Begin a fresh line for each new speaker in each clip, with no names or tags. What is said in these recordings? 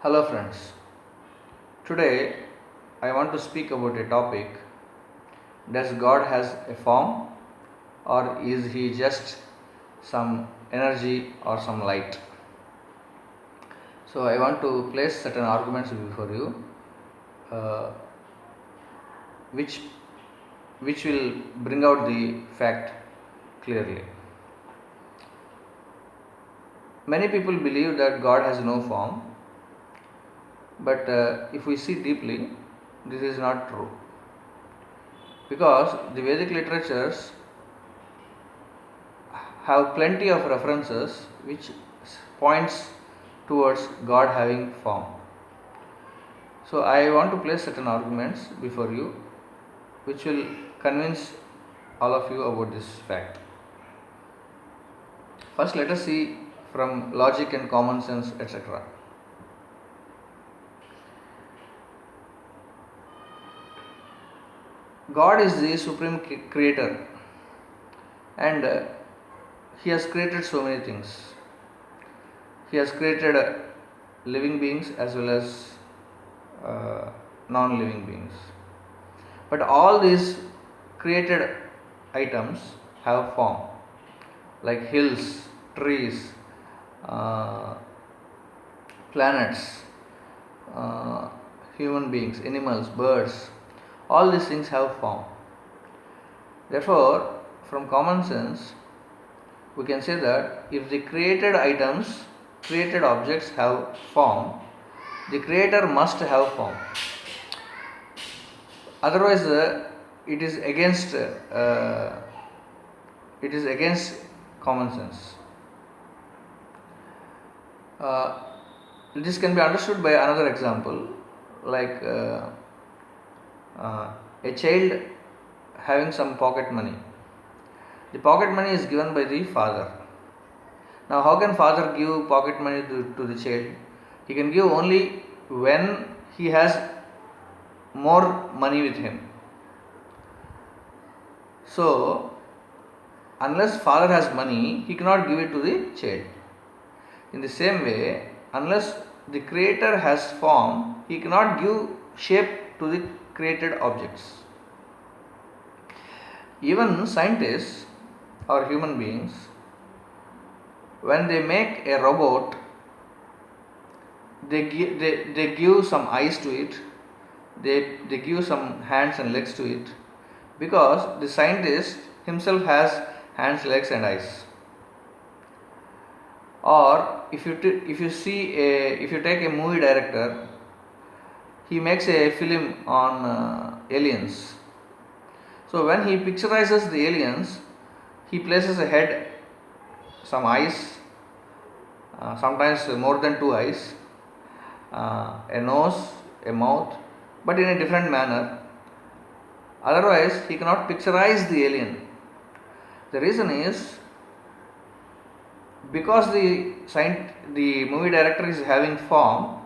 Hello friends, today I want to speak about a topic. Does God has a form or is he just some energy or some light? So I want to place certain arguments before you uh, which which will bring out the fact clearly. Many people believe that God has no form, but if we see deeply, this is not true, because the Vedic literatures have plenty of references which points towards God having form. So I want to place certain arguments before you which will convince all of you about this fact. First, let us see from logic and common sense, etc. God is the supreme creator, and he has created so many things. He has created living beings as well as non-living beings. But all these created items have form, like hills, trees, planets, human beings, animals, birds. All these things have form. Therefore, from common sense, we can say that if the created items, created objects have form, the creator must have form. Otherwise, it is against common sense. This can be understood by another example, like a child having some pocket money. The pocket money is given by the father. Now, how can father give pocket money to the child? He can give only when he has more money with him. So, unless father has money, he cannot give it to the child. In the same way, unless the creator has form, he cannot give shape to the created objects. Even scientists or human beings, when they make a robot, they give some eyes to it, they give some hands and legs to it, because the scientist himself has hands, legs and eyes. Or if you take a movie director, he makes a film on aliens. So when he picturizes the aliens, he places a head, some eyes, sometimes more than two eyes, a nose, a mouth, but in a different manner. Otherwise, he cannot picturize the alien. The reason is because the movie director is having form,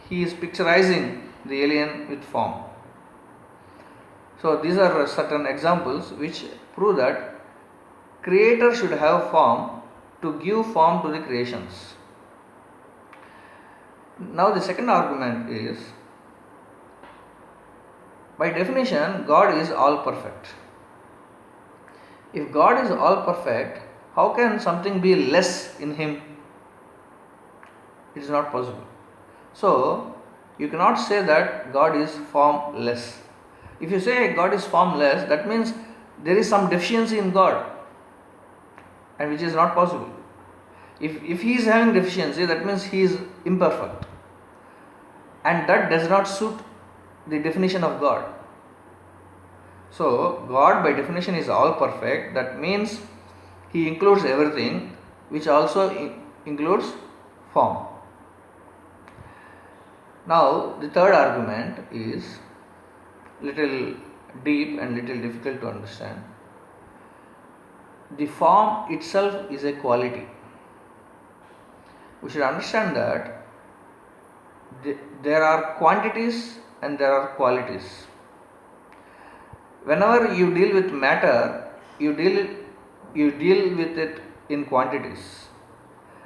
he is picturizing the alien with form. So these are certain examples which prove that creator should have form to give form to the creations. Now the second argument is, by definition, God is all perfect. If God is all perfect, how can something be less in him? It is not possible. So you cannot say that God is formless. If you say God is formless, that means there is some deficiency in God, and which is not possible. If he is having deficiency, that means he is imperfect, and that does not suit the definition of God. So God by definition is all perfect. That means he includes everything, which also includes form. Now the third argument is little deep and little difficult to understand. The form itself is a quality. We should understand that there are quantities and there are qualities. Whenever you deal with matter, you deal with it in quantities,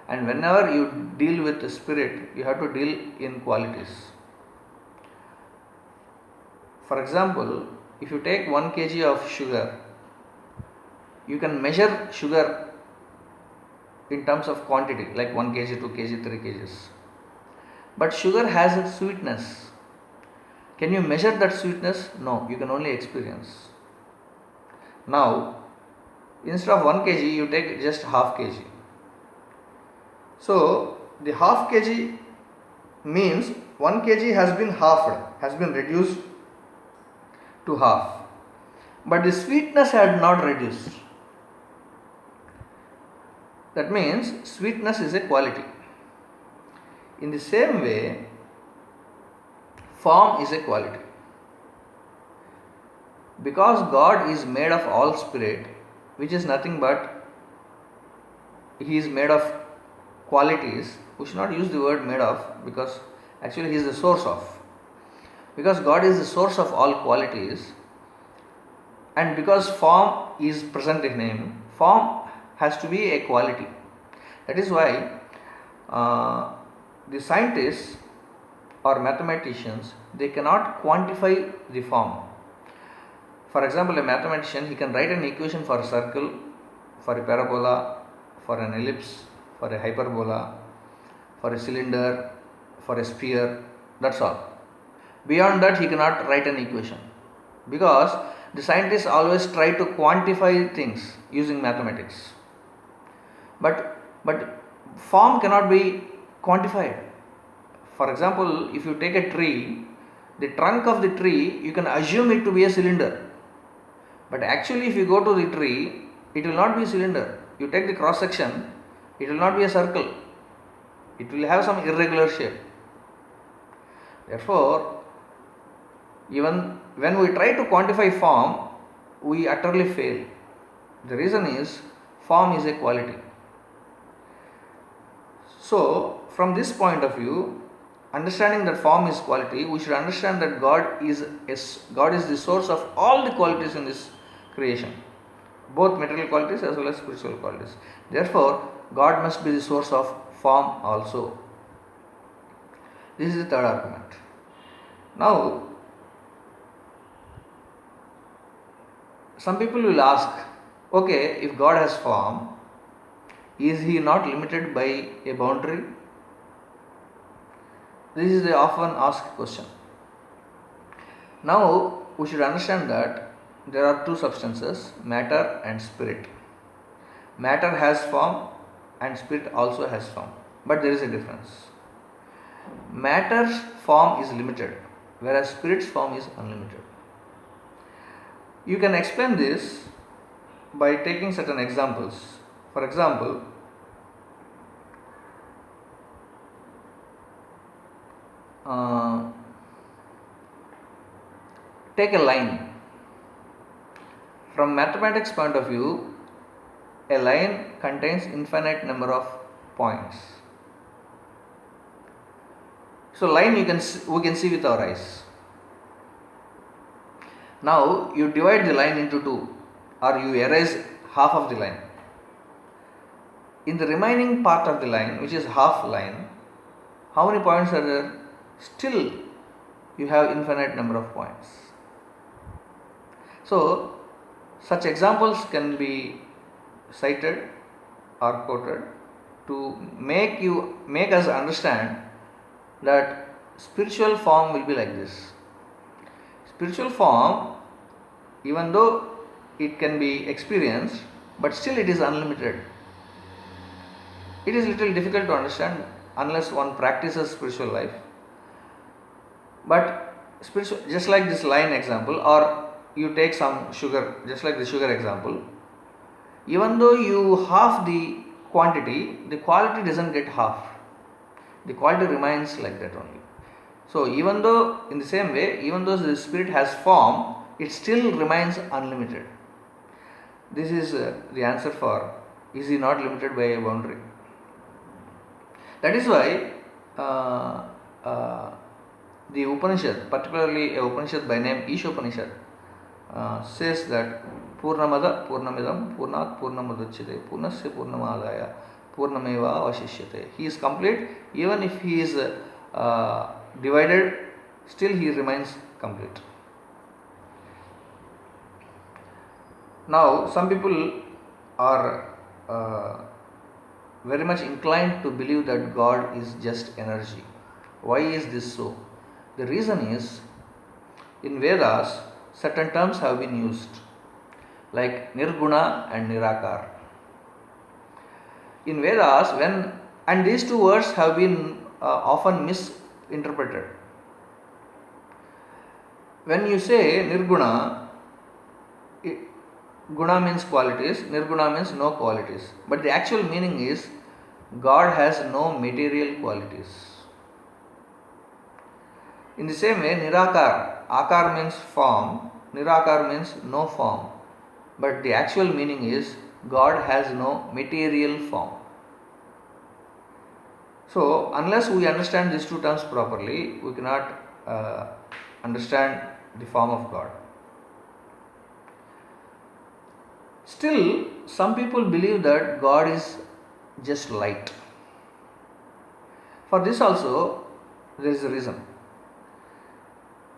And whenever you deal with the spirit, you have to deal in qualities. For example, if you take 1 kg of sugar, you can measure sugar in terms of quantity, like 1 kg, 2 kg, 3 kgs. But sugar has a sweetness. Can you measure that sweetness? No, you can only experience. Now, instead of 1 kg, you take just half kg. So, the half kg means 1 kg has been halved, has been reduced to half. But the sweetness had not reduced. That means sweetness is a quality. In the same way, form is a quality. Because God is made of all spirit, which is nothing but He is made of qualities. We should not use the word made of, because actually He is the source of. Because God is the source of all qualities, and because form is present in Him, form has to be a quality. That is why the scientists or mathematicians, they cannot quantify the form. For example, a mathematician, he can write an equation for a circle, for a parabola, for an ellipse, for a hyperbola, for a cylinder, for a sphere, that's all. Beyond that, he cannot write an equation, because the scientists always try to quantify things using mathematics. But form cannot be quantified. For example, if you take a tree, the trunk of the tree, you can assume it to be a cylinder. But actually, if you go to the tree, it will not be a cylinder. You take the cross section, it will not be a circle. It will have some irregular shape. Therefore, even when we try to quantify form, we utterly fail. The reason is, form is a quality. So, from this point of view, understanding that form is quality, we should understand that God is the source of all the qualities in this creation, both material qualities as well as spiritual qualities. Therefore, God must be the source of form also. This is the third argument. Now, some people will ask, okay, if God has form, is He not limited by a boundary? This is the often asked question. Now, we should understand that there are two substances, matter and spirit. Matter has form and spirit also has form, but there is a difference. Matter's form is limited, whereas spirit's form is unlimited. You can explain this by taking certain examples. For example, take a line. From mathematics point of view, a line contains infinite number of points. So line we can see with our eyes. Now you divide the line into two, or you erase half of the line. In the remaining part of the line, which is half line, how many points are there? Still you have infinite number of points. So such examples can be cited or quoted to make us understand that spiritual form will be like this. Spiritual form, even though it can be experienced, but still it is unlimited. It is little difficult to understand unless one practices spiritual life. But spiritual, just like this line example, or you take some sugar, just like the sugar example, even though you half the quantity, the quality doesn't get half. The quality remains like that only. So even though, in the same way, even though the spirit has form, it still remains unlimited. This is the answer for, is he not limited by a boundary? That is why the Upanishad, particularly a Upanishad by name Ishopanishad, says that Purnamada Purnamidam Purnat Purnamudachyate Purnasya Purnamadaya Purnameva Avashishyate. He is complete, even if he is divided, still he remains complete. Now, some people are very much inclined to believe that God is just energy. Why is this so? The reason is, in Vedas, certain terms have been used, like Nirguna and Nirakar. In Vedas, and these two words have been often misinterpreted. When you say Nirguna, Guna means qualities, Nirguna means no qualities. But the actual meaning is God has no material qualities. In the same way, Nirakar, Akar means form, Nirakar means no form. But the actual meaning is God has no material form. So, unless we understand these two terms properly, we cannot understand the form of God. Still, some people believe that God is just light. For this also, there is a reason.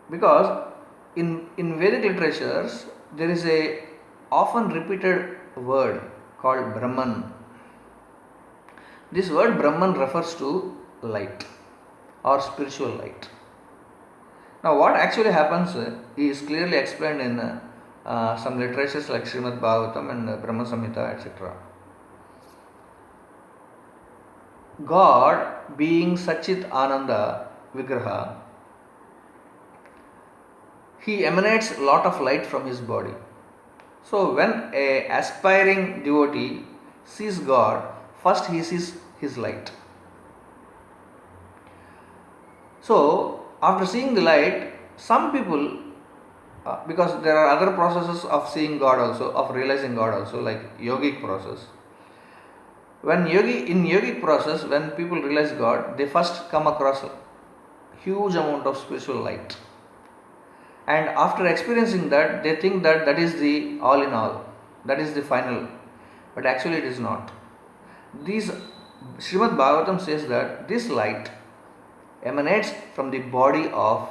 Because in Vedic literatures, there is a often repeated word called Brahman. This word Brahman refers to light or spiritual light. Now, what actually happens is clearly explained in some literatures like Srimad Bhagavatam and Brahma Samhita, etc. God, being Satchit Ananda Vigraha, he emanates a lot of light from his body. So, when a aspiring devotee sees God, first he sees his light. So, after seeing the light, some people, because there are other processes of seeing God also, of realizing God also, like yogic process. In yogic process, when people realize God, they first come across a huge amount of spiritual light. And after experiencing that, they think that that is the all in all, that is the final. But actually it is not. Srimad Bhagavatam says that this light emanates from the body of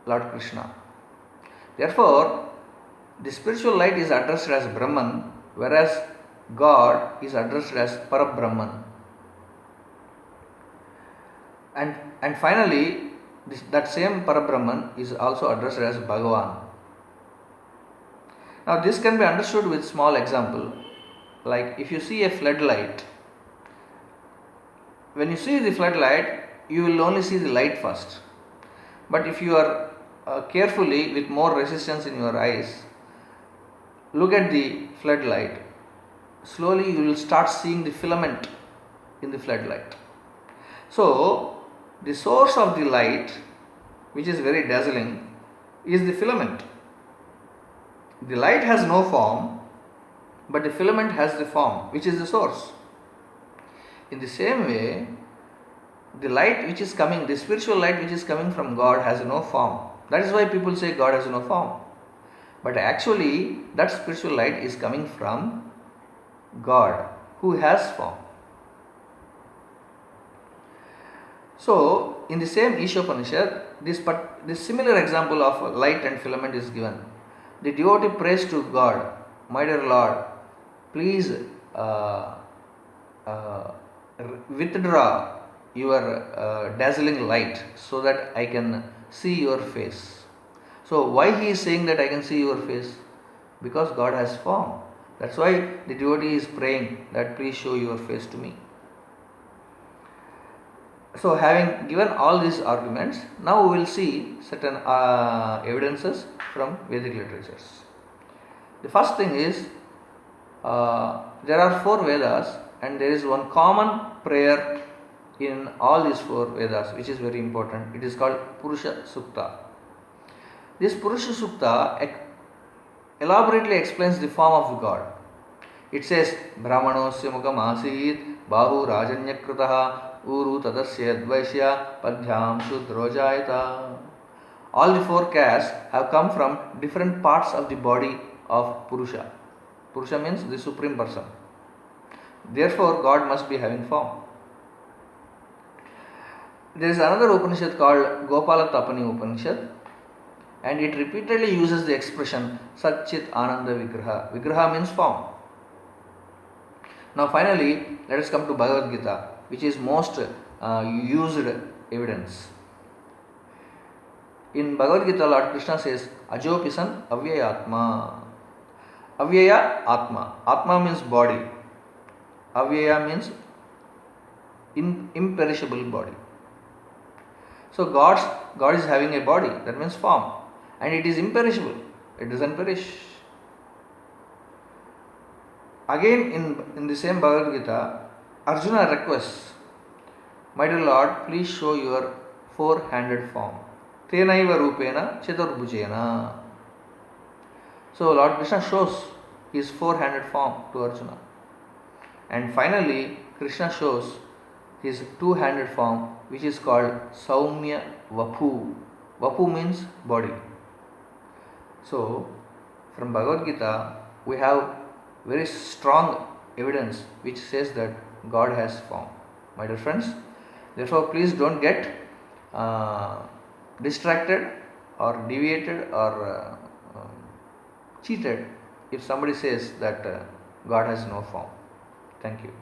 Lord Krishna. Therefore, the spiritual light is addressed as Brahman, whereas God is addressed as Parabrahman. And finally, that same Parabrahman is also addressed as Bhagavan. Now, this can be understood with small example. Like if you see a floodlight, when you see the floodlight, you will only see the light first. But if you are carefully, with more resistance in your eyes, look at the floodlight, slowly you will start seeing the filament in the floodlight. So, the source of the light, which is very dazzling, is the filament. The light has no form, but the filament has the form, which is the source. In the same way, the light which is coming, the spiritual light which is coming from God has no form. That is why people say God has no form. But actually, that spiritual light is coming from God, who has form. So, in the same Ishopanishad, this similar example of light and filament is given. The devotee prays to God, "My dear Lord, please withdraw your dazzling light so that I can see your face." So, why he is saying that I can see your face? Because God has form. That's why the devotee is praying that please show your face to me. So, having given all these arguments, now we will see certain evidences from Vedic literatures. The first thing is, there are 4 Vedas and there is one common prayer in all these 4 Vedas, which is very important. It is called Purusha Sukta. This Purusha Sukta elaborately explains the form of God. It says, Brahmanosya mukam asit, bahu rajanyakritaha, uru tadasya dvaishya, padhyam shudrojayata. All the 4 castes have come from different parts of the body of Purusha. Purusha means the Supreme Person. Therefore, God must be having form. There is another Upanishad called Gopala Tapani Upanishad, and it repeatedly uses the expression Satchit Ananda Vigraha. Vigraha means form. Now finally, let us come to Bhagavad Gita, which is most used evidence. In Bhagavad Gita, Lord Krishna says, Ajopisan Avyayatma. Avyaya Atma. Atma means body. Avyaya means imperishable body. So God is having a body, that means form, and it is imperishable. It doesn't perish. Again, in the same Bhagavad Gita, Arjuna requests, My dear Lord, please show your four-handed form. Tenaiva rupena chaturbhujena. So Lord Krishna shows his four-handed form to Arjuna. And finally, Krishna shows his two-handed form, which is called Saumya Vapu. Vapu means body. So, from Bhagavad Gita, we have very strong evidence which says that God has form. My dear friends, therefore, please don't get distracted or deviated or cheated if somebody says that God has no form. Thank you.